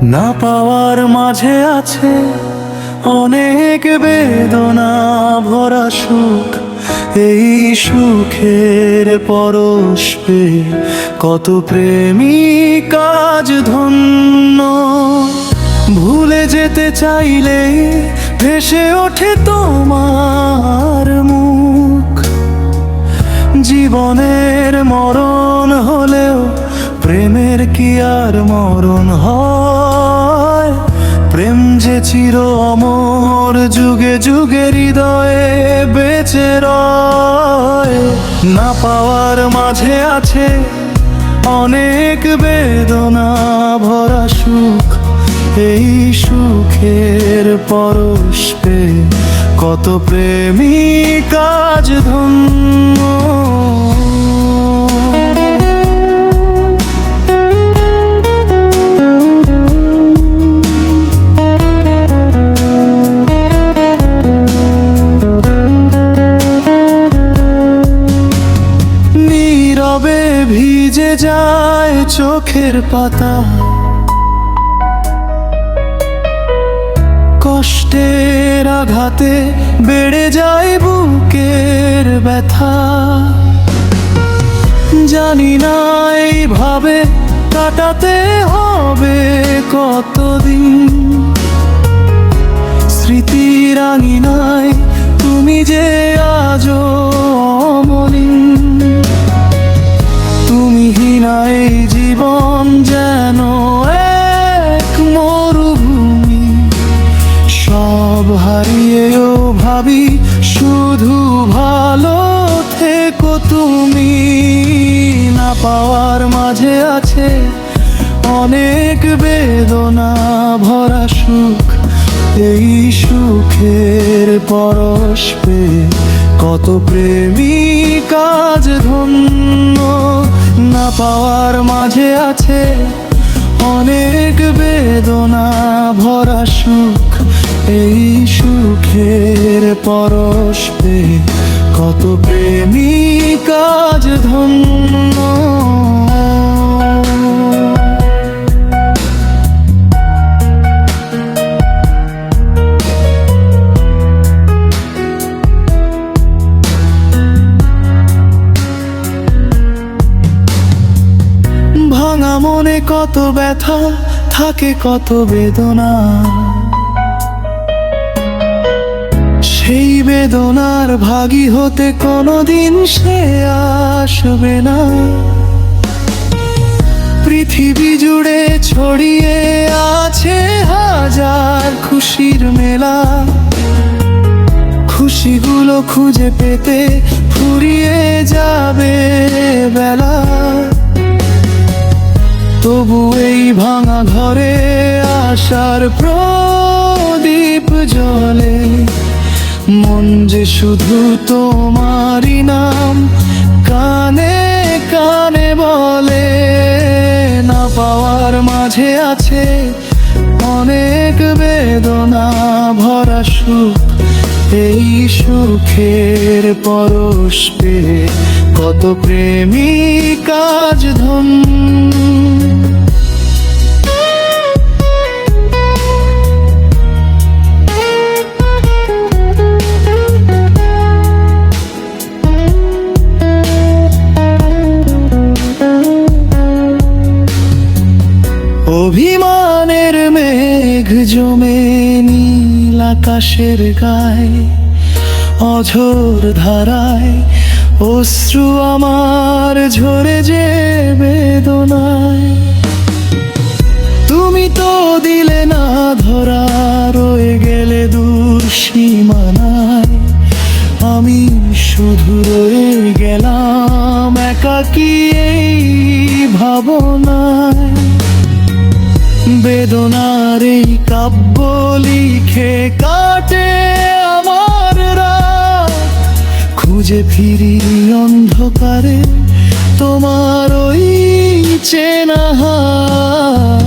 না পাওয়ার মাঝে আছে অনেক বেদনা ভরা সুখ। এই সুখের পরশ পেয়ে কত প্রেমিক আজ ধন্য। ভুলে যেতে চাইলে ভেসে ওঠে তোমার মুখ। জীবনের মরণ হলেও প্রেমের কি আর মরণ হয়? প্রেম যে চির অমর, যুগে যুগে হৃদয়ে বেঁচে রয়। না পাওয়ার মাঝে আছে অনেক বেদনা ভরা সুখ। এই সুখের পরশ পেয়ে কত প্রেমিক আজ ধন্য। নীরবে ভিজে যায় চোখের পাতা, কষ্টের আঘাতে বেড়ে যায় বুকের ব্যথা। জানি না এইভাবে কাটাতে হবে কতদিন। স্মৃতির আঙিনায় তুমি যে আজও অমলিন। তুমি হীনা এই জীবন যেন এক মরুভূমি। সব হারিয়েও ভাবি শুধু ভালো থেকো তুমি। না পাওয়ার মাঝে আছে অনেক বেদনা ভরা সুখ। এই সুখের পরশ পেয়ে কত প্রেমিক আজ ধন্য। না পাওয়ার মাঝে আছে অনেক বেদনা ভরা সুখ। এই সুখের পরশ পেয়ে কত প্রেমিক আজ ধন্য। ভাঙা মনে কত ব্যথা থাকে, কত বেদনা। সেই বেদনার ভাগী হতে কোনোদিন সে আসবে না। পৃথিবী জুড়ে ছড়িয়ে আছে হাজার খুশির মেলা। খুশিগুলো খুঁজে পেতে ফুরিয়ে যাবে বেলা। তবু এই ভাঙা ঘরে আশার প্রদীপ জ্বলে। মন যে শুধু তোমারই নাম কানে কানে বলে। না পাওয়ার মাঝে আছে অনেক বেদনা ভরা সুখ। এই সুখের পরশ পেয়ে কত প্রেমিক আজ ধন্য। অভিমানের মেঘ জমে নীল আকাশের গায়ে। অঝোর ধারায় অশ্রু আমার ঝরে যে বেদনায়। তুমি তো দিলে না ধরা, রয়ে গেলে দূর সীমানায়। আমি শুধু রয়ে গেলাম একাকী এই ভাবনায়। বেদনার এই কাব্য লিখে কাটে আমার রাত। খুঁজে ফিরি অন্ধকারে তোমার ওই চেনা হাত।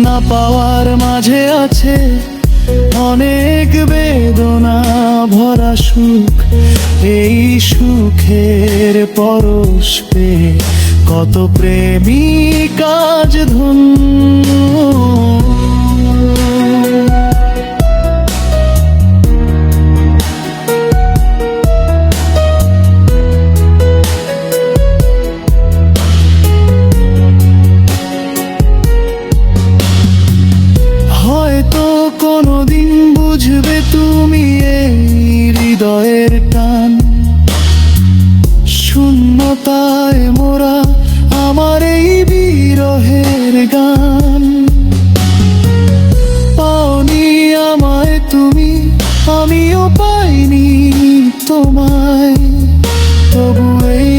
না পাওয়ার মাঝে আছে অনেক বেদনা ভরা সুখ। এই সুখের পরশ পেয়ে কত প্রেমিক আজ ধন্য। আমিও পাইনি তোমায়, তবু এই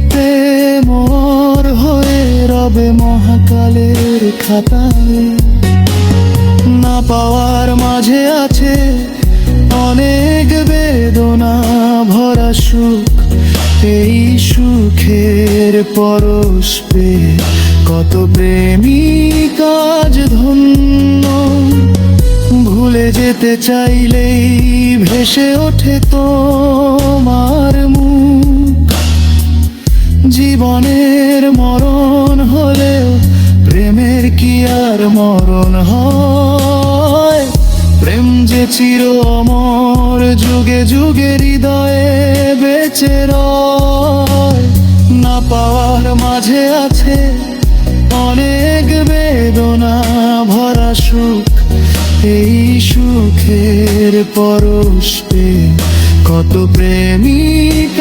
প্রেম অমর হয়ে রবে মহাকালের খাতায়। না পাওয়ার মাঝে আছে অনেক বেদনা ভরা সুখ, এই সুখের পরশ পেয়ে কত প্রেমিক আজ ধন্য। ভুলে যেতে চাইলেই ভেসে ওঠে তোমার মুখ, জীবনের মরণ হলেও প্রেমের কি আর মরণ হয়? প্রেম যে চির অমর, যুগে যুগে হৃদয়ে বেঁচে রয়। না পাওয়ার মাঝে আছে অনেক বেদনা ভরা সুখ, এই সুখের পরশ পেয়ে কত প্রেমিক